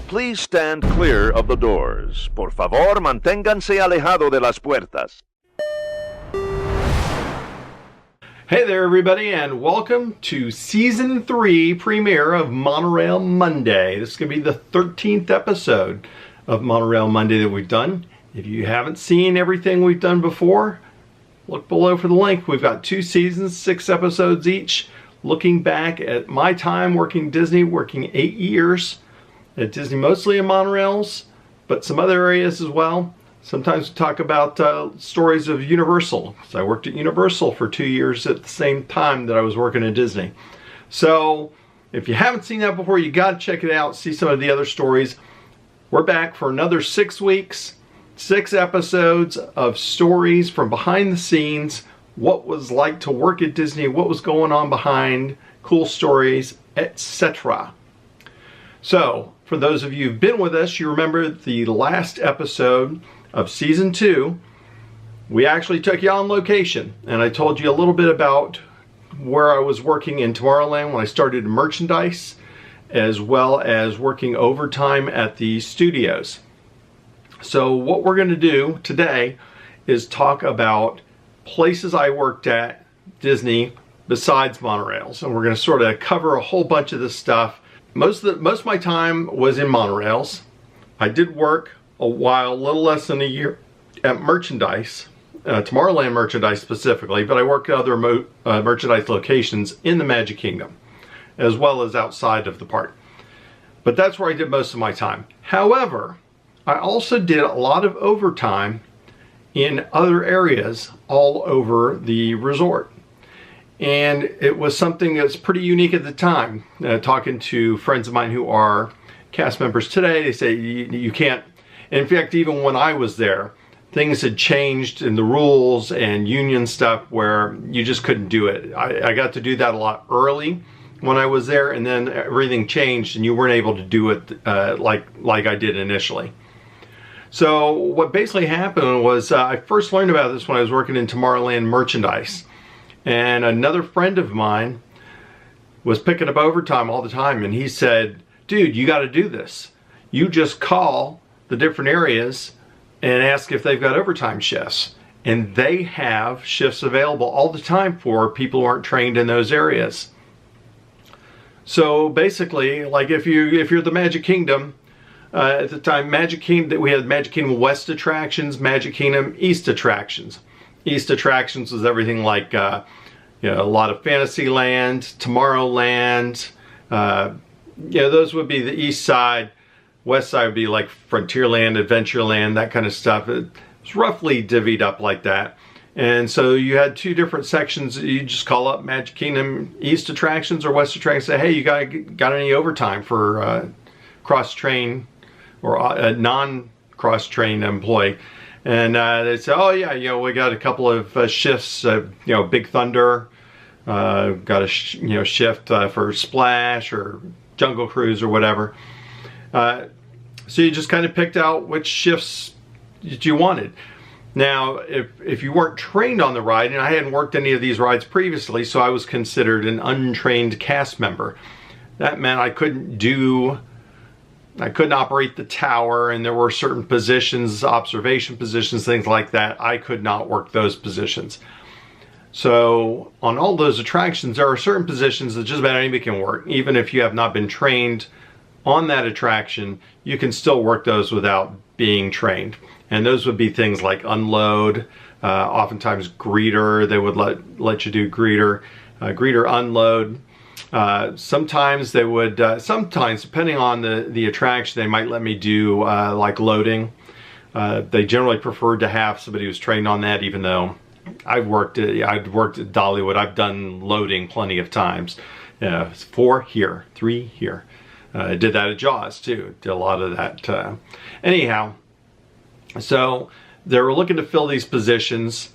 Please stand clear of the doors. Por favor, manténganse alejado de las puertas. Hey there, everybody, and welcome to Season 3 premiere of Monorail Monday. This is going to be the 13th episode of Monorail Monday that we've done. If you haven't seen everything we've done before, look below for the link. We've got 2 seasons, 6 episodes each, looking back at my time working Disney, working 8 years at Disney, mostly in monorails, but some other areas as well. Sometimes we talk about stories of Universal. So I worked at Universal for 2 years at the same time that I was working at Disney. So if you haven't seen that before, you got to check it out, see some of the other stories. We're back for another 6 weeks, 6 episodes of stories from behind the scenes, what was like to work at Disney, what was going on behind, cool stories, etc. So, for those of you who've been with us, you remember the last episode of Season 2, we actually took you on location, and I told you a little bit about where I was working in Tomorrowland when I started in merchandise, as well as working overtime at the studios. So what we're going to do today is talk about places I worked at Disney besides monorails, and we're going to sort of cover a whole bunch of this stuff. Most of my time was in monorails. I did work a while, a little less than a year, at merchandise, Tomorrowland merchandise specifically, but I worked at other merchandise locations in the Magic Kingdom, as well as outside of the park. But that's where I did most of my time. However, I also did a lot of overtime in other areas all over the resort. And it was something that's pretty unique at the time. Talking to friends of mine who are cast members today, they say you can't. In fact, even when I was there, things had changed in the rules and union stuff where you just couldn't do it. I got to do that a lot early when I was there, and then everything changed and you weren't able to do it like I did initially. So what basically happened was I first learned about this when I was working in Tomorrowland merchandise. And another friend of mine was picking up overtime all the time, and he said, dude, you got to do this. You just call the different areas and ask if they've got overtime shifts. And they have shifts available all the time for people who aren't trained in those areas. So basically, like if you're the Magic Kingdom, at the time, we had Magic Kingdom West attractions, Magic Kingdom East attractions. East attractions was everything like a lot of Fantasyland, Tomorrowland. Those would be the east side. West side would be like Frontierland, Adventureland, that kind of stuff. It was roughly divvied up like that. And so you had 2 different sections. You just call up Magic Kingdom East attractions or West attractions. Say, hey, you got any overtime for cross-train or a non-cross-train employee? And they say, oh yeah, we got a couple of shifts. Big Thunder got a shift for Splash or Jungle Cruise or whatever. So you just kind of picked out which shifts that you wanted. Now, if you weren't trained on the ride, and I hadn't worked any of these rides previously, so I was considered an untrained cast member. That meant I couldn't operate the tower, and there were certain positions, observation positions, things like that. I could not work those positions. So on all those attractions, there are certain positions that just about anybody can work. Even if you have not been trained on that attraction, you can still work those without being trained. And those would be things like unload, oftentimes greeter. They would let you do greeter, unload. Sometimes they would, depending on the attraction, they might let me do like loading. They generally preferred to have somebody who's trained on that, even though I'd worked at Dollywood. I've done loading plenty of times. 4 here, 3 here. I did that at Jaws too. Did a lot of that. Anyhow, so they were looking to fill these positions.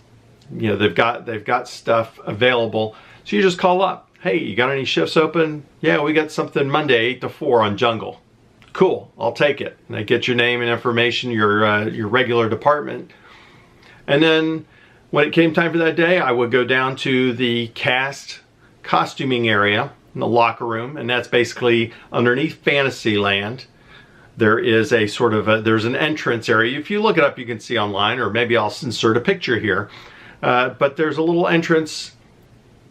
They've got stuff available. So you just call up. Hey, you got any shifts open? Yeah, we got something Monday 8 to 4 on Jungle. Cool, I'll take it. And I get your name and information, your regular department. And then when it came time for that day, I would go down to the cast costuming area in the locker room, and that's basically underneath Fantasyland. there is a sort of there's an entrance area. If you look it up, you can see online, or maybe I'll insert a picture here. But there's a little entrance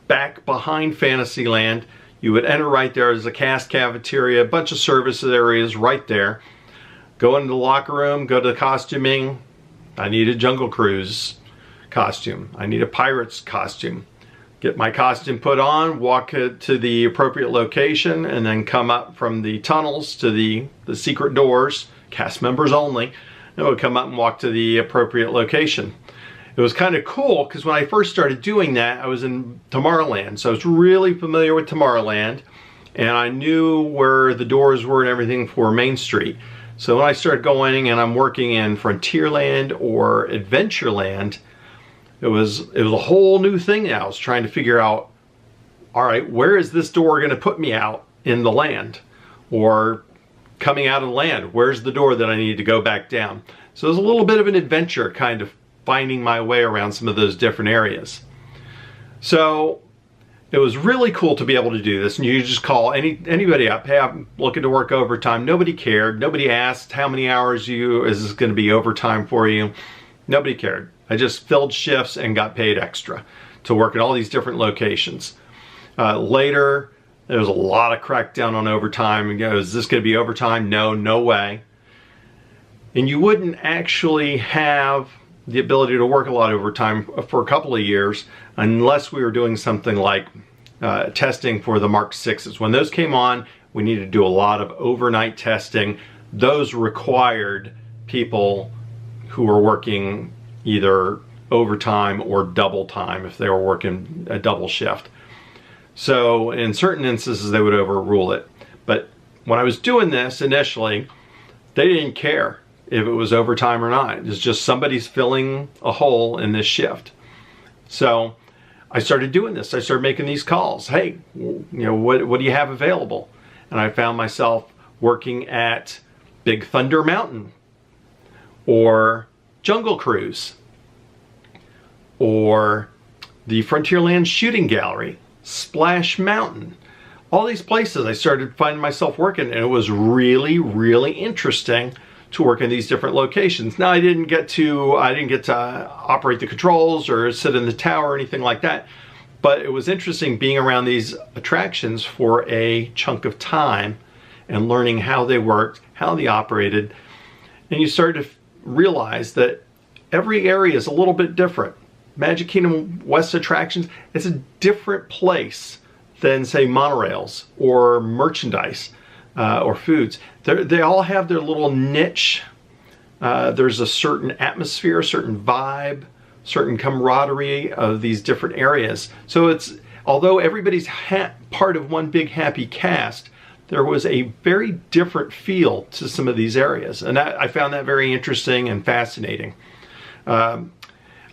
back behind Fantasyland. You would enter right there. There's a cast cafeteria, a bunch of service areas right there. Go into the locker room, go to the costuming. I need a Jungle Cruise costume. I need a Pirates costume. Get my costume put on, walk to the appropriate location, and then come up from the tunnels to the secret doors, cast members only, and would come up and walk to the appropriate location. It was kind of cool because when I first started doing that, I was in Tomorrowland, so I was really familiar with Tomorrowland, and I knew where the doors were and everything for Main Street. So when I started going and I'm working in Frontierland or Adventureland, it was a whole new thing now. I was trying to figure out, all right, where is this door going to put me out in the land? Or coming out of the land, where's the door that I need to go back down? So it was a little bit of an adventure, kind of finding my way around some of those different areas. So it was really cool to be able to do this, and you just call anybody up. Hey, I'm looking to work overtime. Nobody cared. Nobody asked how many hours is this going to be overtime for you. Nobody cared. I just filled shifts and got paid extra to work at all these different locations. Later, there was a lot of crackdown on overtime. You know, is this going to be overtime? No, no way. And you wouldn't actually have the ability to work a lot of overtime for a couple of years unless we were doing something like testing for the Mark 6s. When those came on, we needed to do a lot of overnight testing. Those required people who were working either overtime or double time if they were working a double shift. So in certain instances, they would overrule it. But when I was doing this initially, they didn't care if it was overtime or not. It's just somebody's filling a hole in this shift. So I started doing this. I started making these calls. Hey, you know, what do you have available? And I found myself working at Big Thunder Mountain, or Jungle Cruise, or the Frontierland Shooting Gallery, Splash Mountain. All these places I started finding myself working, and it was really, really interesting to work in these different locations. Now I didn't get to operate the controls or sit in the tower or anything like that, but it was interesting being around these attractions for a chunk of time and learning how they worked, how they operated, and you started to realize that every area is a little bit different. Magic Kingdom West attractions, it's a different place than, say, monorails or merchandise or foods. They all have their little niche. There's a certain atmosphere, a certain vibe, certain camaraderie of these different areas. So although everybody's part of one big happy cast, there was a very different feel to some of these areas. And I found that very interesting and fascinating.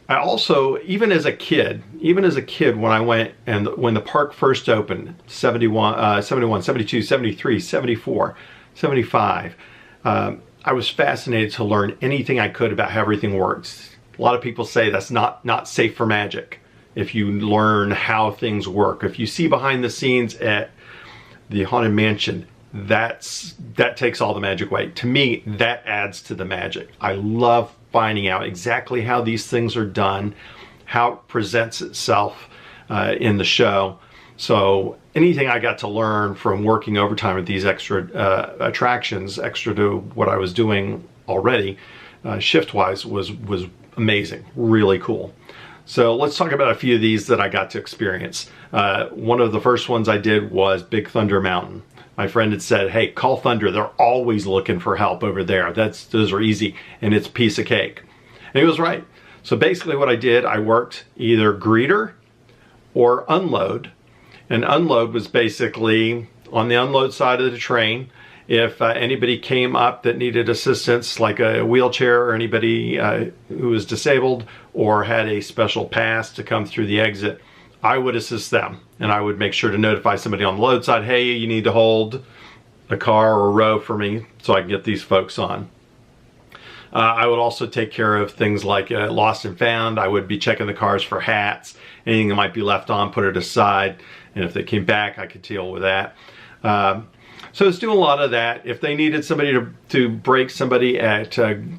I also, even as a kid, when I went and when the park first opened, 71, 72, 73, 74, 75, I was fascinated to learn anything I could about how everything works. A lot of people say that's not safe for magic if you learn how things work. If you see behind the scenes at the Haunted Mansion, that takes all the magic away. To me, that adds to the magic. I love finding out exactly how these things are done, how it presents itself in the show. So anything I got to learn from working overtime at these extra attractions, extra to what I was doing already, shift-wise, was amazing, really cool. So let's talk about a few of these that I got to experience. One of the first ones I did was Big Thunder Mountain. My friend had said, hey, call Thunder. They're always looking for help over there. Those are easy, and it's a piece of cake. And he was right. So basically what I did, I worked either greeter or unload. And unload was basically on the unload side of the train. If anybody came up that needed assistance, like a wheelchair, or anybody who was disabled or had a special pass to come through the exit, I would assist them. And I would make sure to notify somebody on the load side, hey, you need to hold a car or a row for me so I can get these folks on. I would also take care of things like lost and found. I would be checking the cars for hats, anything that might be left on, put it aside. And if they came back, I could deal with that. So I was doing a lot of that. If they needed somebody to break somebody at greeter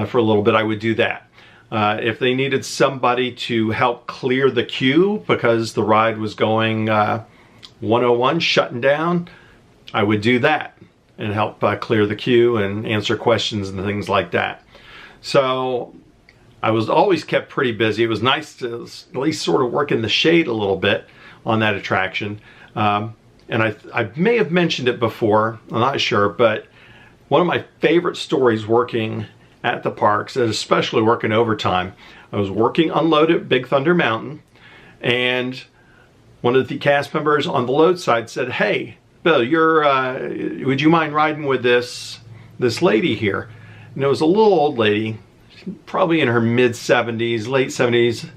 for a little bit, I would do that. If they needed somebody to help clear the queue because the ride was going 101, shutting down, I would do that and help clear the queue and answer questions and things like that. So I was always kept pretty busy. It was nice to at least sort of work in the shade a little bit on that attraction. And I may have mentioned it before, I'm not sure, but one of my favorite stories working at the parks, and especially working overtime, I was working unloaded at Big Thunder Mountain, and one of the cast members on the load side said, "Hey, Bill, would you mind riding with this lady here?" And it was a little old lady, probably in her mid-70s, late 70s,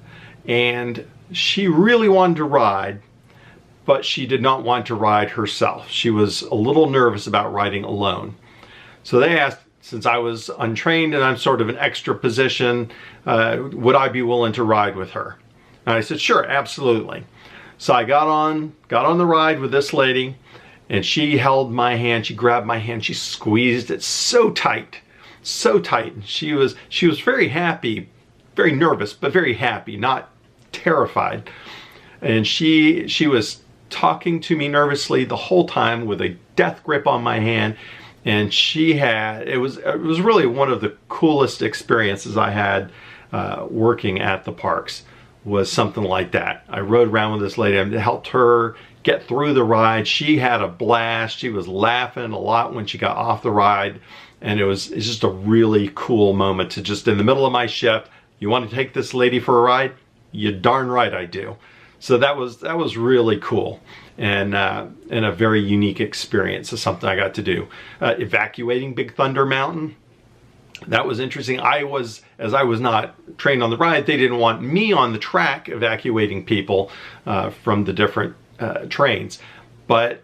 and she really wanted to ride, but she did not want to ride herself. She was a little nervous about riding alone. So they asked, since I was untrained and I'm sort of an extra position, would I be willing to ride with her? And I said, sure, absolutely. So I got on the ride with this lady, and she held my hand, she grabbed my hand, she squeezed it so tight. And she was very happy, very nervous, but very happy, not terrified. And she was talking to me nervously the whole time with a death grip on my hand. And it was really one of the coolest experiences I had working at the parks, was something like that. I rode around with this lady and helped her get through the ride. She had a blast. She was laughing a lot when she got off the ride. And it's just a really cool moment to just, in the middle of my shift, you want to take this lady for a ride? You darn right I do. So that was really cool, and a very unique experience. It's something I got to do. Evacuating Big Thunder Mountain, that was interesting. As I was not trained on the ride, they didn't want me on the track evacuating people from the different trains. But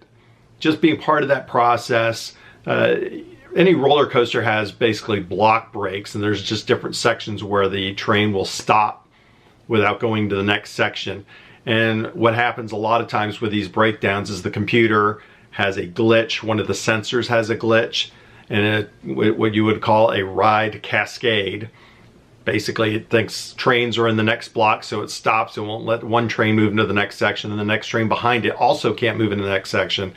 just being part of that process, any roller coaster has basically block breaks, and there's just different sections where the train will stop without going to the next section. And what happens a lot of times with these breakdowns is the computer has a glitch, one of the sensors has a glitch, and what you would call a ride cascade. Basically, it thinks trains are in the next block, so it stops and won't let one train move into the next section, and the next train behind it also can't move into the next section.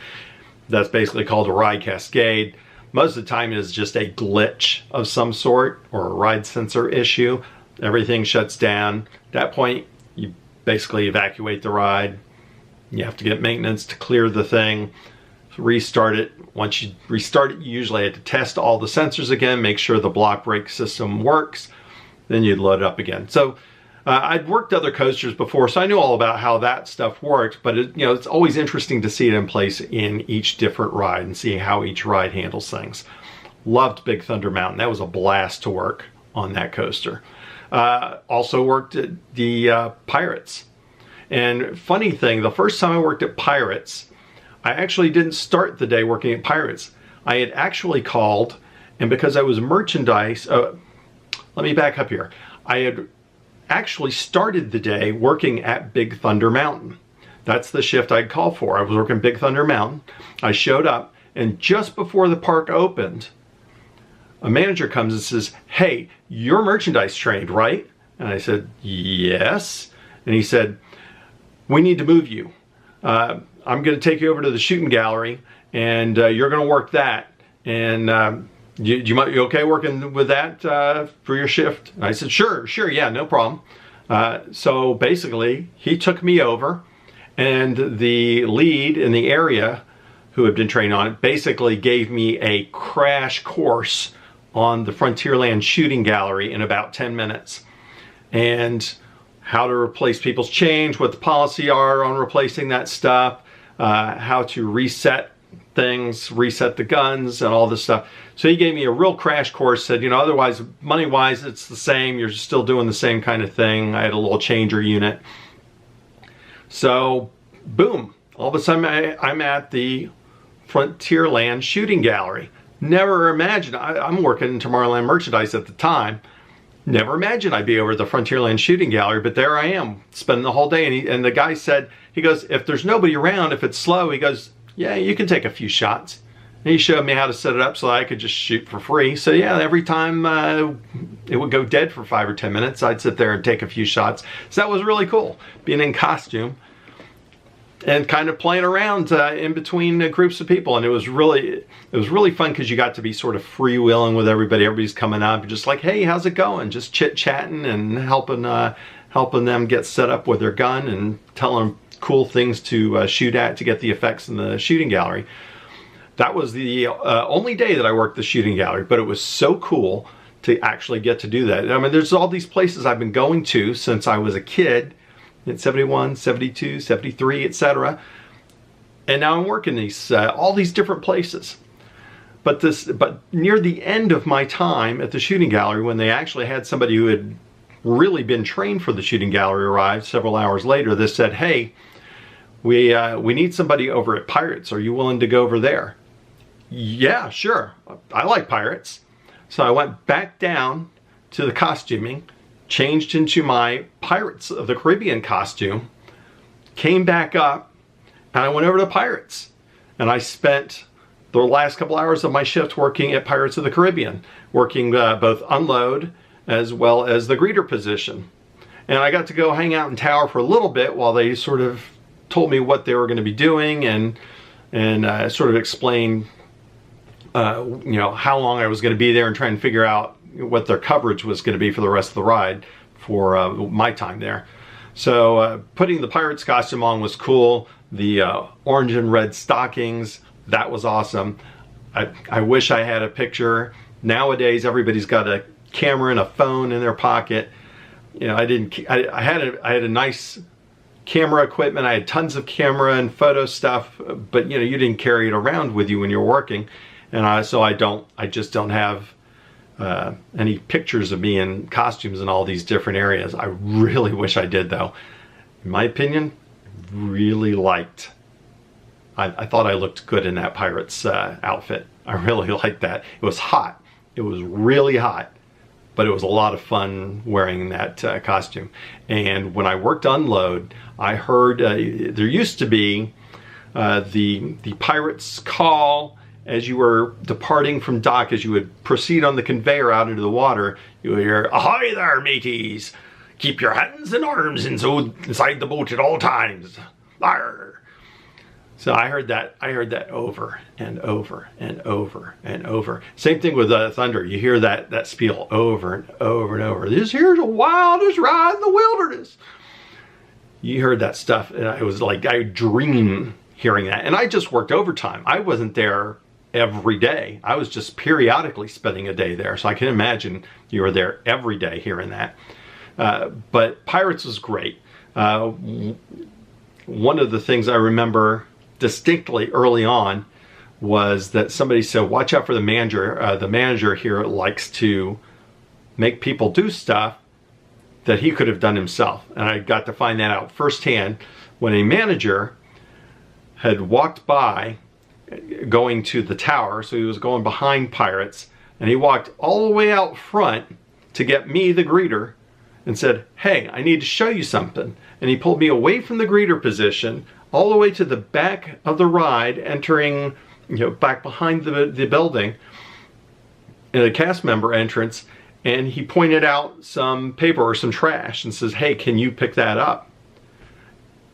That's basically called a ride cascade. Most of the time it is just a glitch of some sort or a ride sensor issue. Everything shuts down. At that point, you basically evacuate the ride. You have to get maintenance to clear the thing, restart it. Once you restart it, you usually have to test all the sensors again, make sure the block brake system works, then you'd load it up again. So I'd worked other coasters before, so I knew all about how that stuff worked, but it's always interesting to see it in place in each different ride and see how each ride handles things. Loved Big Thunder Mountain. That was a blast to work on that coaster. Also worked at the Pirates. And funny thing, the first time I worked at Pirates, I actually didn't start the day working at Pirates. I had actually called, and because I was merchandise, let me back up here. I had actually started the day working at Big Thunder Mountain. That's the shift I'd called for. I was working Big Thunder Mountain. I showed up, and just before the park opened, a manager comes and says, "Hey, you're merchandise trained, right?" And I said, "Yes." And he said, "We need to move you. I'm going to take you over to the shooting gallery, and you're going to work that. And you okay working with that for your shift?" And I said, sure, yeah, no problem. So basically, he took me over, and the lead in the area who had been trained on it basically gave me a crash course on the Frontierland shooting gallery in about 10 minutes. And how to replace people's change, what the policy are on replacing that stuff, how to reset things, reset the guns and all this stuff. So he gave me a real crash course, said, otherwise, money-wise, it's the same. You're still doing the same kind of thing. I had a little changer unit. So, boom. All of a sudden, I'm at the Frontierland shooting gallery. Never imagined. I'm working in Tomorrowland merchandise at the time. Never imagined I'd be over at the Frontierland shooting gallery, but there I am, spending the whole day. And the guy said He goes, if there's nobody around, if it's slow, he goes, yeah, you can take a few shots. And he showed me how to set it up so I could just shoot for free. So yeah, every time it would go dead for 5 or 10 minutes, I'd sit there and take a few shots. So that was really cool, being in costume and kind of playing around in between groups of people. And it was really fun because you got to be sort of freewheeling with everybody. Everybody's coming up, just like, hey, how's it going? Just chit-chatting and helping them get set up with their gun and telling them cool things to shoot at to get the effects in the shooting gallery. That was the only day that I worked the shooting gallery, but it was so cool to actually get to do that. I mean, there's all these places I've been going to since I was a kid, in 71, 72, 73, etc. And now I'm working these all these different places. But near the end of my time at the shooting gallery, when they actually had somebody who had really been trained for the shooting gallery arrive several hours later, they said, hey, we need somebody over at Pirates. Are you willing to go over there? Yeah, sure. I like Pirates. So I went back down to the costuming, changed into my Pirates of the Caribbean costume, came back up, and I went over to Pirates. And I spent the last couple hours of my shift working at Pirates of the Caribbean, working both unload as well as the greeter position. And I got to go hang out in tower for a little bit while they sort of told me what they were going to be doing and sort of explained you know, how long I was going to be there and try and figure out what their coverage was going to be for the rest of the ride for my time there. So putting the Pirates costume on was cool. The orange and red stockings, that was awesome. I wish I had a picture. Nowadays, everybody's got a camera and a phone in their pocket. You know, I had a nice camera equipment. I had tons of camera and photo stuff, but you know, you didn't carry it around with you when you're working. And so I just don't have any pictures of me in costumes in all these different areas. I really wish I did, though. In my opinion, really liked. I thought I looked good in that Pirates outfit. I really liked that. It was hot. It was really hot, but it was a lot of fun wearing that costume. And when I worked unload, I heard there used to be the Pirates call as you were departing from dock, as you would proceed on the conveyor out into the water. You would hear, "Ahoy there, mateys! Keep your hands and arms inside the boat at all times. Arr!" So I heard that over and over and over and over. Same thing with Thunder. You hear that spiel over and over and over. This here's the wildest ride in the wilderness. You heard that stuff, and I was like, I dream hearing that. And I just worked overtime. I wasn't there every day. I was just periodically spending a day there. So I can imagine you were there every day hearing that. But Pirates was great. One of the things I remember distinctly early on was that somebody said, watch out for the manager. The manager here likes to make people do stuff that he could have done himself. And I got to find that out firsthand when a manager had walked by going to the tower. So he was going behind Pirates, and he walked all the way out front to get me, the greeter, and said, "Hey, I need to show you something." And he pulled me away from the greeter position all the way to the back of the ride, entering, you know, back behind the building in a cast member entrance. And he pointed out some paper or some trash and says, "Hey, can you pick that up?"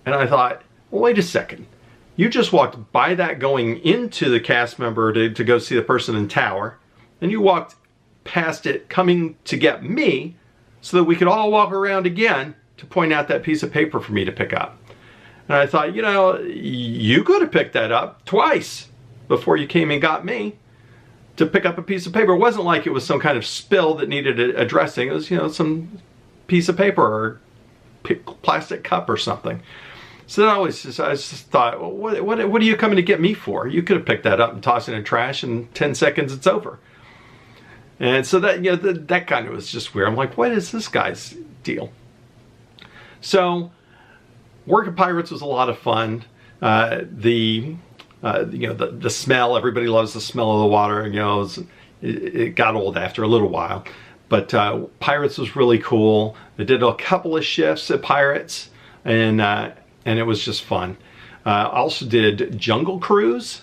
And I thought, well, wait a second. You just walked by that going into the cast member to go see the person in tower. And you walked past it coming to get me so that we could all walk around again to point out that piece of paper for me to pick up. And I thought, you know, you could have picked that up twice before you came and got me to pick up a piece of paper. It wasn't like it was some kind of spill that needed addressing. It was, you know, some piece of paper or plastic cup or something. So then I just thought, well, what are you coming to get me for? You could have picked that up and tossed it in the trash, and 10 seconds it's over. And so that, you know, that kind of was just weird. I'm like, what is this guy's deal? So work at Pirates was a lot of fun. You know, the smell, everybody loves the smell of the water. You know, it got old after a little while. But Pirates was really cool. I did a couple of shifts at Pirates, and and it was just fun. I also did Jungle Cruise,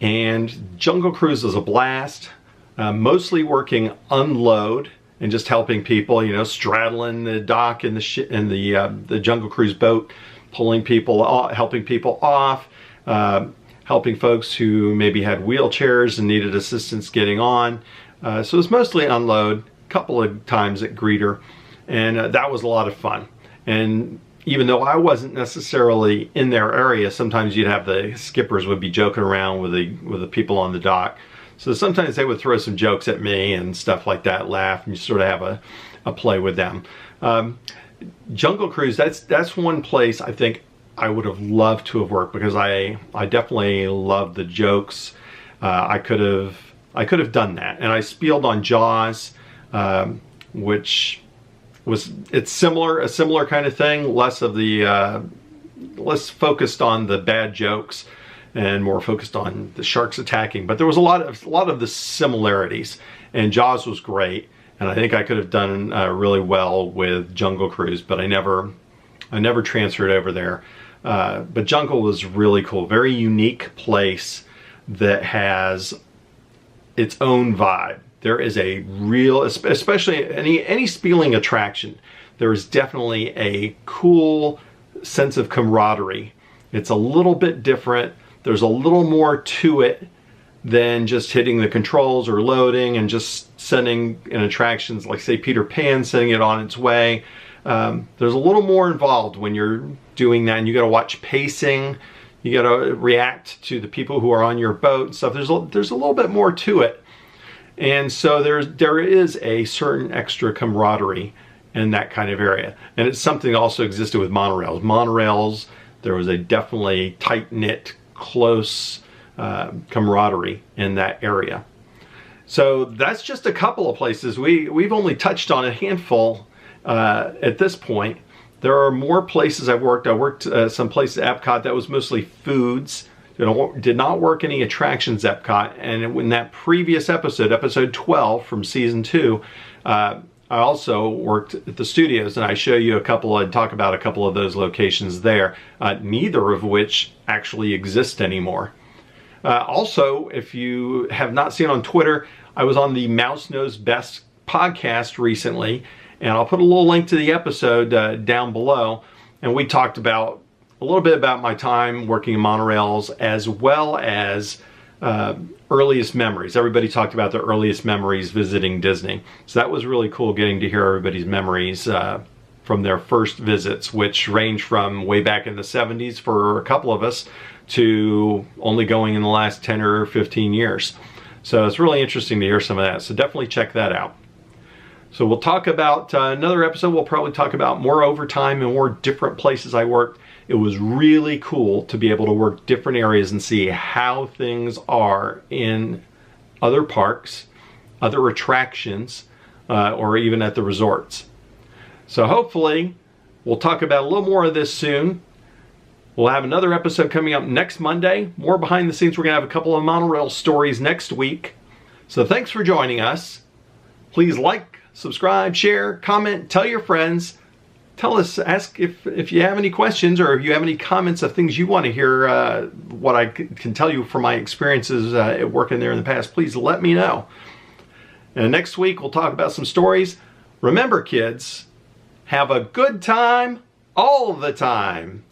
and Jungle Cruise was a blast. Mostly working unload and just helping people, you know, straddling the dock in the Jungle Cruise boat, pulling people off, helping people off, helping folks who maybe had wheelchairs and needed assistance getting on. So it was mostly unload, a couple of times at greeter, and that was a lot of fun. And even though I wasn't necessarily in their area, sometimes you'd have the skippers would be joking around with the people on the dock. So sometimes they would throw some jokes at me and stuff like that, laugh, and you sort of have a play with them. Jungle Cruise, that's one place I think I would have loved to have worked, because I definitely love the jokes. I could have done that, and I spieled on Jaws, which it's a similar kind of thing, less focused on the bad jokes and more focused on the sharks attacking. But there was a lot of the similarities, and Jaws was great, and I think I could have done really well with Jungle Cruise, but I never transferred over there. But Jungle was really cool, very unique place that has its own vibe. There is a real, especially any spieling attraction, there is definitely a cool sense of camaraderie. It's a little bit different. There's a little more to it than just hitting the controls or loading and just sending in attractions like, say, Peter Pan, sending it on its way. There's a little more involved when you're doing that, and you got to watch pacing. You got to react to the people who are on your boat and stuff. There's a little bit more to it, and so there is a certain extra camaraderie in that kind of area, and it's something that also existed with monorails. Monorails, there was a definitely tight-knit, close camaraderie in that area. So that's just a couple of places. We've only touched on a handful at this point. There are more places I've worked. I worked some places at Epcot that was mostly foods. Did not work any attractions at Epcot. And in that previous episode, episode 12 from season 2, I also worked at the studios, and I show you talk about a couple of those locations there, neither of which actually exist anymore. Also, if you have not seen on Twitter, I was on the Mouse Knows Best podcast recently, and I'll put a little link to the episode down below, and we talked about a little bit about my time working in monorails, as well as earliest memories. Everybody talked about their earliest memories visiting Disney. So that was really cool, getting to hear everybody's memories from their first visits, which range from way back in the 70s for a couple of us to only going in the last 10 or 15 years. So it's really interesting to hear some of that. So definitely check that out. So we'll talk about another episode. We'll probably talk about more overtime and more different places I worked. It was really cool to be able to work different areas and see how things are in other parks, other attractions, or even at the resorts. So hopefully we'll talk about a little more of this soon. We'll have another episode coming up next Monday. More behind the scenes. We're going to have a couple of monorail stories next week. So thanks for joining us. Please like, subscribe, share, comment, tell your friends. Tell us, ask if you have any questions, or if you have any comments of things you want to hear, what I can tell you from my experiences at working there in the past. Please let me know. And next week we'll talk about some stories. Remember, kids, have a good time all the time.